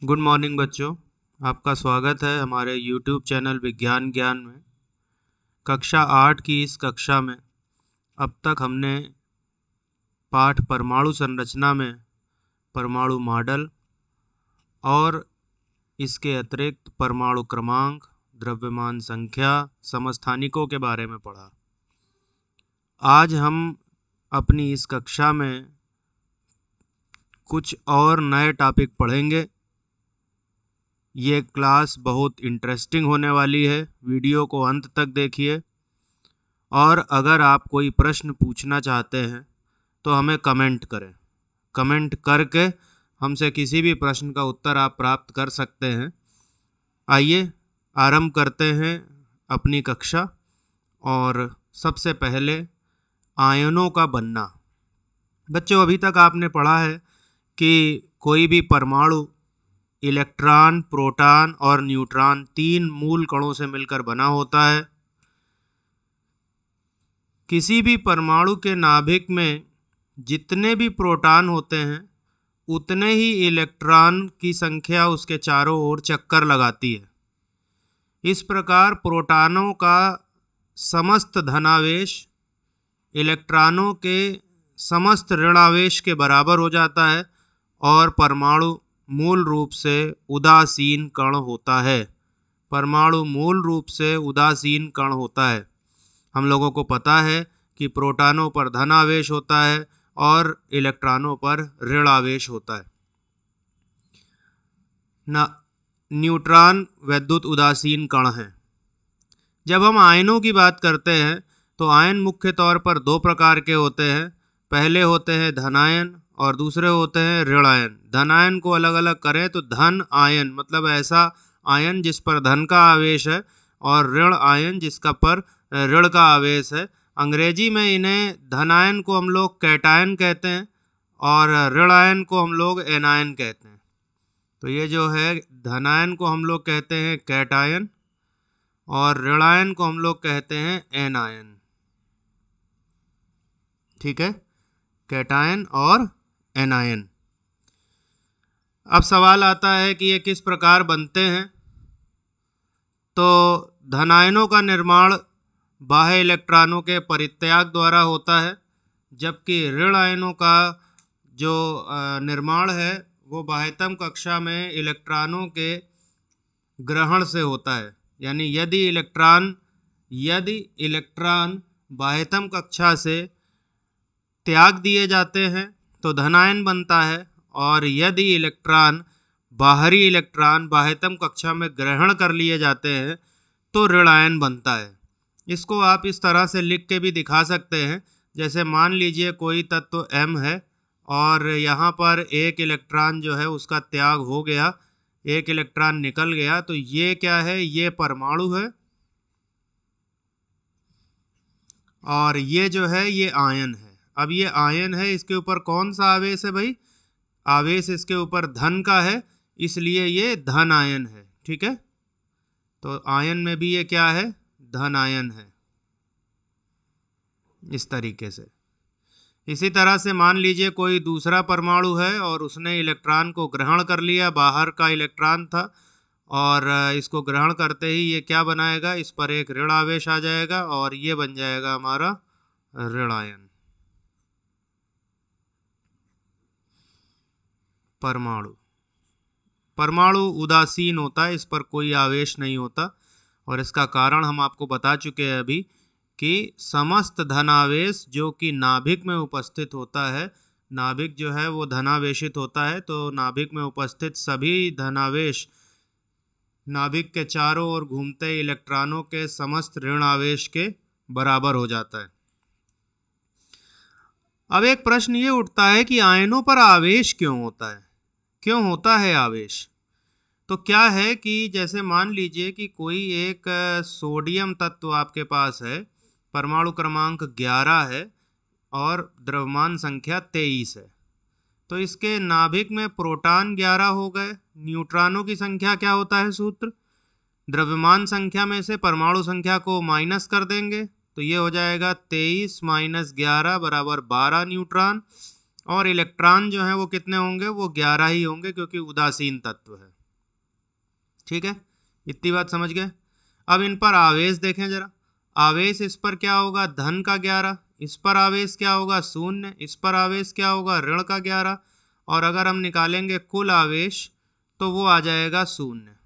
Good morning बच्चों। आपका स्वागत है हमारे यूट्यूब चैनल विज्ञान ज्ञान में। कक्षा 8 की इस कक्षा में अब तक हमने पाठ परमाणु संरचना में परमाणु मॉडल और इसके अतिरिक्त परमाणु क्रमांक, द्रव्यमान संख्या, समस्थानिकों के बारे में पढ़ा। आज हम अपनी इस कक्षा में कुछ और नए टॉपिक पढ़ेंगे। ये क्लास बहुत इंटरेस्टिंग होने वाली है, वीडियो को अंत तक देखिए। और अगर आप कोई प्रश्न पूछना चाहते हैं तो हमें कमेंट करें। कमेंट करके हमसे किसी भी प्रश्न का उत्तर आप प्राप्त कर सकते हैं। आइए आरंभ करते हैं अपनी कक्षा। और सबसे पहले आयनों का बनना। बच्चों, अभी तक आपने पढ़ा है कि कोई भी परमाणु इलेक्ट्रॉन, प्रोटॉन और न्यूट्रॉन 3 मूल कणों से मिलकर बना होता है। किसी भी परमाणु के नाभिक में जितने भी प्रोटॉन होते हैं उतने ही इलेक्ट्रॉन की संख्या उसके चारों ओर चक्कर लगाती है। इस प्रकार प्रोटॉनों का समस्त धनावेश इलेक्ट्रॉनों के समस्त ऋणावेश के बराबर हो जाता है और परमाणु मूल रूप से उदासीन कण होता है। परमाणु मूल रूप से उदासीन कण होता है। हम लोगों को पता है कि प्रोटॉनों पर धन आवेश होता है और इलेक्ट्रॉनों पर ऋण आवेश होता है। न्यूट्रॉन वैद्युत उदासीन कण हैं। जब हम आयनों की बात करते हैं तो आयन मुख्य तौर पर 2 प्रकार के होते हैं। पहले होते हैं धनायन और दूसरे होते हैं ऋण आयन। धन आयन को अलग अलग करें तो धन आयन मतलब ऐसा आयन जिस पर धन का आवेश है, और ऋण आयन जिसका पर ऋण का आवेश है। अंग्रेजी में इन्हें धन आयन को हम लोग कैटायन कहते हैं और ऋण आयन को हम लोग एनायन कहते हैं। तो ये जो है धन आयन को हम लोग कहते हैं कैटायन और ऋण आयन को हम लोग कहते हैं एनायन। ठीक है, कैटायन और एनायन। अब सवाल आता है कि ये किस प्रकार बनते हैं। तो धनायनों का निर्माण बाह्य इलेक्ट्रॉनों के परित्याग द्वारा होता है, जबकि ऋण आयनों का जो निर्माण है वो बाह्यतम कक्षा में इलेक्ट्रॉनों के ग्रहण से होता है। यानी यदि इलेक्ट्रॉन बाह्यतम कक्षा से त्याग दिए जाते हैं तो धनायन बनता है, और यदि बाहरी इलेक्ट्रॉन बाह्यतम कक्षा में ग्रहण कर लिए जाते हैं तो ऋण आयन बनता है। इसको आप इस तरह से लिख के भी दिखा सकते हैं। जैसे मान लीजिए कोई तत्व M है और यहाँ पर एक इलेक्ट्रॉन जो है उसका त्याग हो गया, एक इलेक्ट्रॉन निकल गया, तो ये क्या है, ये परमाणु है और ये जो है ये आयन है। अब ये आयन है, इसके ऊपर कौन सा आवेश है भाई? आवेश इसके ऊपर धन का है, इसलिए ये धन आयन है। ठीक है, तो आयन में भी ये क्या है, धन आयन है। इस तरीके से। इसी तरह से मान लीजिए कोई दूसरा परमाणु है और उसने इलेक्ट्रॉन को ग्रहण कर लिया, बाहर का इलेक्ट्रॉन था, और इसको ग्रहण करते ही ये क्या बनाएगा, इस पर एक ऋण आवेश आ जाएगा और ये बन जाएगा हमारा ऋण आयन। परमाणु उदासीन होता है, इस पर कोई आवेश नहीं होता, और इसका कारण हम आपको बता चुके हैं अभी कि समस्त धनावेश जो कि नाभिक में उपस्थित होता है, नाभिक जो है वो धनावेशित होता है, तो नाभिक में उपस्थित सभी धनावेश नाभिक के चारों ओर घूमते इलेक्ट्रॉनों के समस्त ऋण आवेश के बराबर हो जाता है। अब एक प्रश्न ये उठता है कि आयनों पर आवेश क्यों होता है, क्यों होता है आवेश? तो क्या है कि जैसे मान लीजिए कि कोई एक सोडियम तत्व आपके पास है, परमाणु क्रमांक 11 है और द्रव्यमान संख्या 23 है। तो इसके नाभिक में प्रोटॉन 11 हो गए, न्यूट्रॉनों की संख्या क्या होता है सूत्र, द्रव्यमान संख्या में से परमाणु संख्या को माइनस कर देंगे तो ये हो जाएगा 23 - 11 बराबर 12 न्यूट्रॉन। और इलेक्ट्रॉन जो है वो कितने होंगे, वो 11 ही होंगे क्योंकि उदासीन तत्व है। ठीक है, इतनी बात समझ गए। अब इन पर आवेश देखें जरा। आवेश इस पर क्या होगा, धन का 11, इस पर आवेश क्या होगा, 0, इस पर आवेश क्या होगा, ऋण का 11, और अगर हम निकालेंगे कुल आवेश तो वो आ जाएगा 0।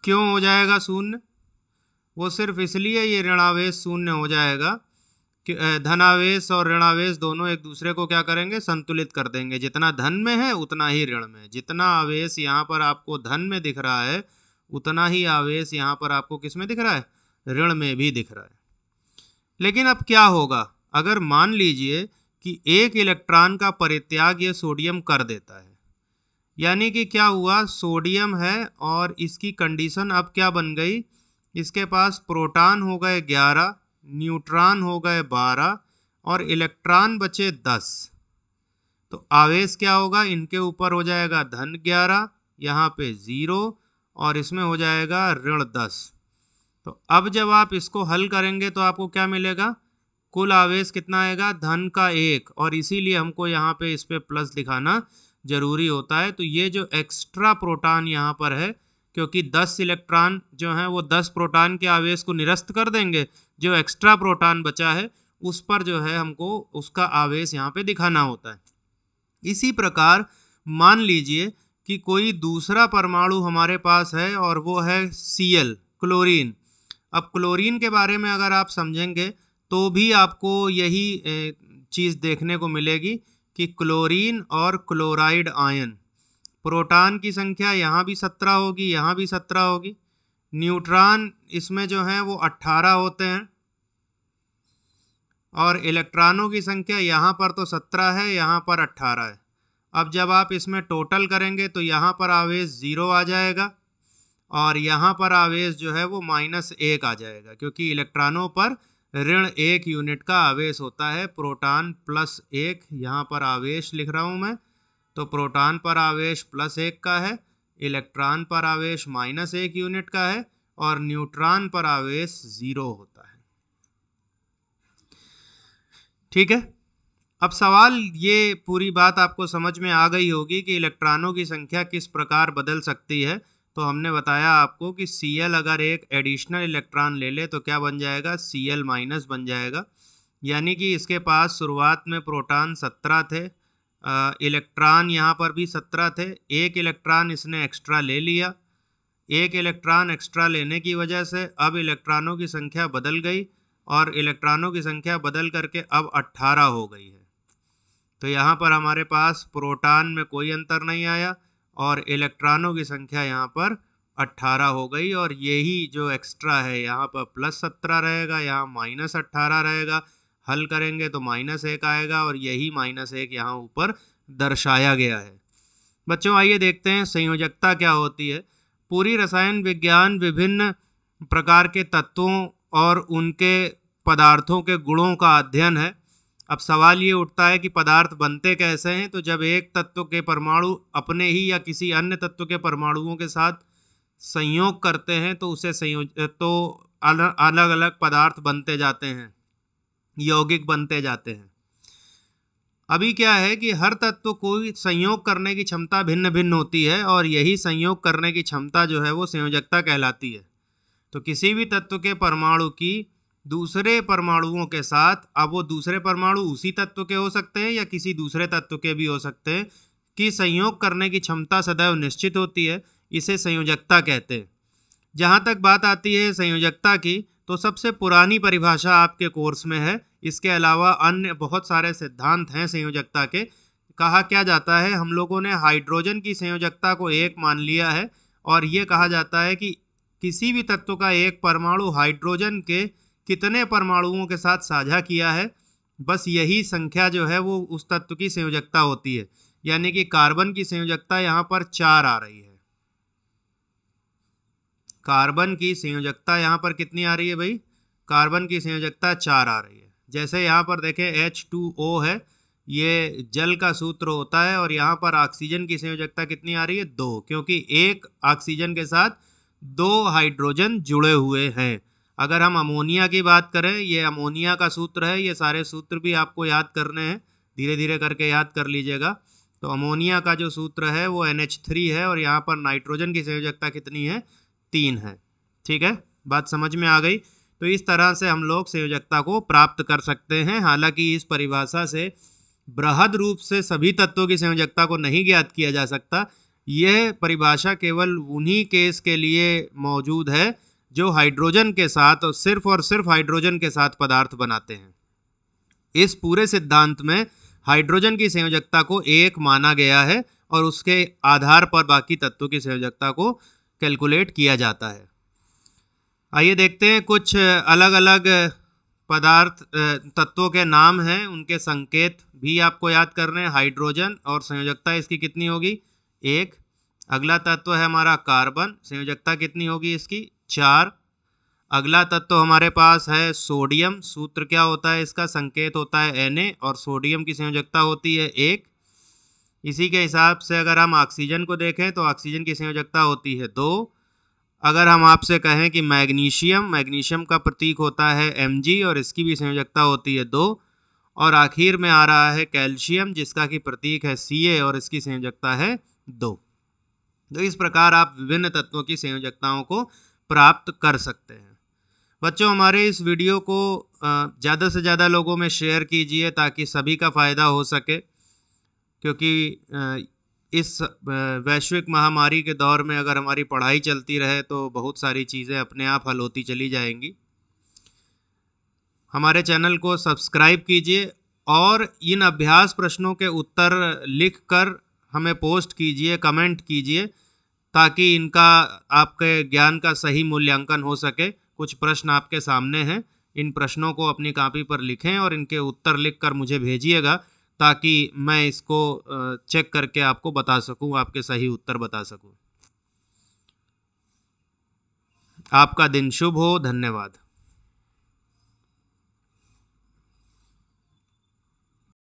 क्यों हो जाएगा 0? वो सिर्फ इसलिए ये ऋणावेश 0 हो जाएगा कि धनावेश और ऋणावेश दोनों एक दूसरे को क्या करेंगे, संतुलित कर देंगे। जितना धन में है उतना ही ऋण में। जितना आवेश यहाँ पर आपको धन में दिख रहा है उतना ही आवेश यहाँ पर आपको किस में दिख रहा है, ऋण में भी दिख रहा है। लेकिन अब क्या होगा अगर मान लीजिए कि एक इलेक्ट्रॉन का परित्याग ये सोडियम कर देता है। यानी कि क्या हुआ, सोडियम है और इसकी कंडीशन अब क्या बन गई, इसके पास प्रोटॉन हो गए 11, न्यूट्रॉन हो गए 12 और इलेक्ट्रॉन बचे 10। तो आवेश क्या होगा, इनके ऊपर हो जाएगा धन 11, यहाँ पे 0 और इसमें हो जाएगा ऋण 10। तो अब जब आप इसको हल करेंगे तो आपको क्या मिलेगा, कुल आवेश कितना आएगा, धन का 1, और इसीलिए हमको यहाँ पे इस पे प्लस दिखाना जरूरी होता है। तो ये जो एक्स्ट्रा प्रोटॉन यहाँ पर है, क्योंकि 10 इलेक्ट्रॉन जो हैं वो 10 प्रोटॉन के आवेश को निरस्त कर देंगे, जो एक्स्ट्रा प्रोटॉन बचा है उस पर जो है हमको उसका आवेश यहाँ पे दिखाना होता है। इसी प्रकार मान लीजिए कि कोई दूसरा परमाणु हमारे पास है और वो है Cl, क्लोरीन। अब क्लोरीन के बारे में अगर आप समझेंगे तो भी आपको यही चीज़ देखने को मिलेगी कि क्लोरीन और क्लोराइड आयन, प्रोटॉन की संख्या यहाँ भी 17 होगी, यहाँ भी 17 होगी। न्यूट्रॉन इसमें जो है वो 18 होते हैं और इलेक्ट्रॉनों की संख्या यहाँ पर तो 17 है, यहाँ पर 18 है। अब जब आप इसमें टोटल करेंगे तो यहाँ पर आवेश 0 आ जाएगा और यहाँ पर आवेश जो है वो -1 आ जाएगा, क्योंकि इलेक्ट्रॉनों पर ऋण 1 यूनिट का आवेश होता है। प्रोटॉन +1, यहाँ पर आवेश लिख रहा हूँ मैं, तो प्रोटॉन पर आवेश +1 का है, इलेक्ट्रॉन पर आवेश -1 यूनिट का है और न्यूट्रॉन पर आवेश 0 होता है। ठीक है, अब सवाल, ये पूरी बात आपको समझ में आ गई होगी कि इलेक्ट्रॉनों की संख्या किस प्रकार बदल सकती है। तो हमने बताया आपको कि Cl अगर एक एडिशनल इलेक्ट्रॉन ले ले तो क्या बन जाएगा, Cl- बन जाएगा। यानी कि इसके पास शुरुआत में प्रोटॉन 17 थे, इलेक्ट्रॉन यहाँ पर भी 17 थे, एक इलेक्ट्रॉन इसने एक्स्ट्रा ले लिया। एक इलेक्ट्रॉन एक्स्ट्रा लेने की वजह से अब इलेक्ट्रॉनों की संख्या बदल गई और इलेक्ट्रॉनों की संख्या बदल करके अब 18 हो गई है। तो यहाँ पर हमारे पास प्रोटॉन में कोई अंतर नहीं आया और इलेक्ट्रॉनों की संख्या यहाँ पर 18 हो गई, और यही जो एक्स्ट्रा है यहाँ पर +17 रहेगा, यहाँ -18 रहेगा। हल करेंगे तो -1 आएगा और यही -1 यहाँ ऊपर दर्शाया गया है। बच्चों आइए देखते हैं संयोजकता क्या होती है। पूरी रसायन विज्ञान विभिन्न प्रकार के तत्वों और उनके पदार्थों के गुणों का अध्ययन है। अब सवाल ये उठता है कि पदार्थ बनते कैसे हैं। तो जब एक तत्व के परमाणु अपने ही या किसी अन्य तत्व के परमाणुओं के साथ संयोग करते हैं तो उसे अलग अलग पदार्थ बनते जाते हैं, यौगिक बनते जाते हैं। अभी क्या है कि हर तत्व को संयोग करने की क्षमता भिन्न भिन्न होती है और यही संयोग करने की क्षमता जो है वो संयोजकता कहलाती है। तो किसी भी तत्व के परमाणु की दूसरे परमाणुओं के साथ, अब वो दूसरे परमाणु उसी तत्व के हो सकते हैं या किसी दूसरे तत्व के भी हो सकते हैं, कि संयोग करने की क्षमता सदैव निश्चित होती है। इसे संयोजकता कहते हैं। जहाँ तक बात आती है संयोजकता की, तो सबसे पुरानी परिभाषा आपके कोर्स में है। इसके अलावा अन्य बहुत सारे सिद्धांत हैं संयोजकता के। कहा क्या जाता है, हम लोगों ने हाइड्रोजन की संयोजकता को 1 मान लिया है और ये कहा जाता है कि किसी भी तत्व का एक परमाणु हाइड्रोजन के कितने परमाणुओं के साथ साझा किया है, बस यही संख्या जो है वो उस तत्व की संयोजकता होती है। यानी कि कार्बन की संयोजकता यहाँ पर 4 आ रही है। कार्बन की संयोजकता यहाँ पर कितनी आ रही है भाई, कार्बन की संयोजकता 4 आ रही है। जैसे यहाँ पर देखें H2O है, ये जल का सूत्र होता है और यहाँ पर ऑक्सीजन की संयोजकता कितनी आ रही है, 2, क्योंकि एक ऑक्सीजन के साथ 2 हाइड्रोजन जुड़े हुए हैं। अगर हम अमोनिया की बात करें, ये अमोनिया का सूत्र है, ये सारे सूत्र भी आपको याद करने हैं, धीरे धीरे करके याद कर लीजिएगा। तो अमोनिया का जो सूत्र है वो NH3 है और यहाँ पर नाइट्रोजन की संयोजकता कितनी है, 3 है। ठीक है, बात समझ में आ गई। तो इस तरह से हम लोग संयोजकता को प्राप्त कर सकते हैं। हालांकि इस परिभाषा से बृहद रूप से सभी तत्वों की संयोजकता को नहीं ज्ञात किया जा सकता। यह परिभाषा केवल उन्हीं केस के लिए मौजूद है जो हाइड्रोजन के साथ और सिर्फ हाइड्रोजन के साथ पदार्थ बनाते हैं। इस पूरे सिद्धांत में हाइड्रोजन की संयोजकता को 1 माना गया है और उसके आधार पर बाकी तत्वों की संयोजकता को कैलकुलेट किया जाता है। आइए देखते हैं कुछ अलग अलग पदार्थ तत्वों के नाम हैं, उनके संकेत भी आपको याद करने हैं। हाइड्रोजन और संयोजकता इसकी कितनी होगी, 1। अगला तत्व है हमारा कार्बन, संयोजकता कितनी होगी इसकी, 4। अगला तत्व हमारे पास है सोडियम, सूत्र क्या होता है इसका, संकेत होता है Na और सोडियम की संयोजकता होती है 1। इसी के हिसाब से अगर हम ऑक्सीजन को देखें तो ऑक्सीजन की संयोजकता होती है 2। अगर हम आपसे कहें कि मैग्नीशियम का प्रतीक होता है Mg और इसकी भी संयोजकता होती है 2। और आखिर में आ रहा है कैल्शियम जिसका कि प्रतीक है Ca और इसकी संयोजकता है 2। तो इस प्रकार आप विभिन्न तत्वों की संयोजकताओं को प्राप्त कर सकते हैं। बच्चों, हमारे इस वीडियो को ज़्यादा से ज़्यादा लोगों में शेयर कीजिए ताकि सभी का फ़ायदा हो सके, क्योंकि इस वैश्विक महामारी के दौर में अगर हमारी पढ़ाई चलती रहे तो बहुत सारी चीज़ें अपने आप हल होती चली जाएंगी। हमारे चैनल को सब्सक्राइब कीजिए और इन अभ्यास प्रश्नों के उत्तर लिखकर हमें पोस्ट कीजिए, कमेंट कीजिए, ताकि इनका आपके ज्ञान का सही मूल्यांकन हो सके। कुछ प्रश्न आपके सामने हैं, इन प्रश्नों को अपनी कॉपी पर लिखें और इनके उत्तर लिखकर मुझे भेजिएगा ताकि मैं इसको चेक करके आपको बता सकूं, आपके सही उत्तर बता सकूं। आपका दिन शुभ हो। धन्यवाद।